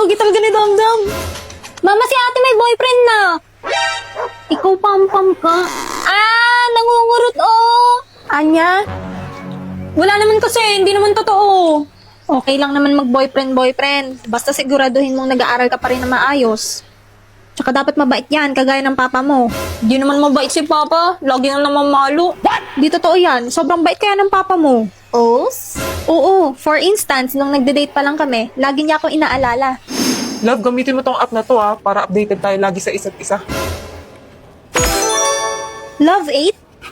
pogi talaga ni Damdam. Mama, si ate may boyfriend na. Ikaw pam-pam ka. Nangungurot Anya? Wala naman kasi, hindi naman totoo. Okay lang naman mag-boyfriend. Basta siguraduhin mong nag-aaral ka pa rin na maayos. Tsaka dapat mabait yan, kagaya ng papa mo. Di naman mabait si papa. Lagi na naman malo. Di totoo yan. Sobrang bait kaya ng papa mo. Oo. For instance, nung nagde-date pa lang kami, lagi niya ako inaalala. Love, gamitin mo tong app na to para updated tayo lagi sa isa't isa. Love 8?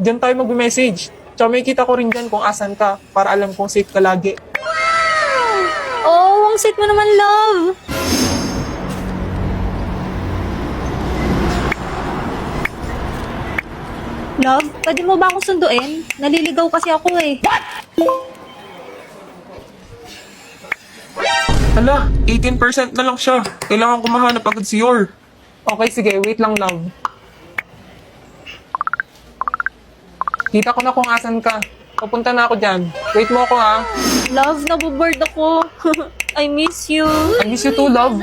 Diyan tayo mag-message. Tsaka may kita ko rin dyan kung asan ka para alam kong safe ka lagi. Oh, ang sweet mo naman, love. Love, pwede mo ba akong sunduin? Naliligaw kasi ako eh. Hala, 18% na lang siya. Kailangan ko mahanap agad si Yor. Okay, sige. Wait lang, love. Kita ko na kung asan ka. Papunta na ako dyan. Wait mo ako, ha. Love, naboboard ako. I miss you. I miss you too, love.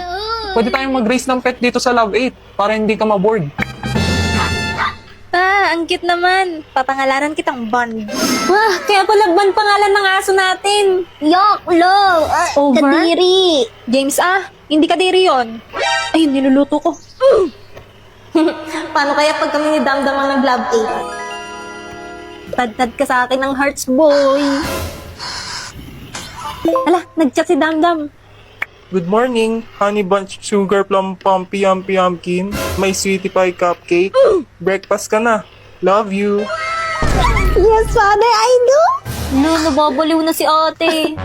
Pwede tayong mag-race ng pet dito sa Love 8 para hindi ka maboard. Ang cute naman. Papangalanan kitang Bond. Kaya pala Bond pangalan ng aso natin. Yok, love. Over? Kadiri. James, hindi ka diri yun. Ay, niluluto ko. Paano kaya pag kami ni Damdam ang nag-love 8? Tad-tad ka sa akin ng hearts, boy. Ala, nag-chat si Damdam. Good morning, honey bunch sugar plum pumpy yumpy yumpkin. May sweetie pie cupcake. Breakfast ka na. Love you. Yes, father, I do. Nababaliw na si ate.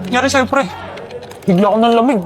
Nangyari sa'yo, pre. Bigla ako ng lamig.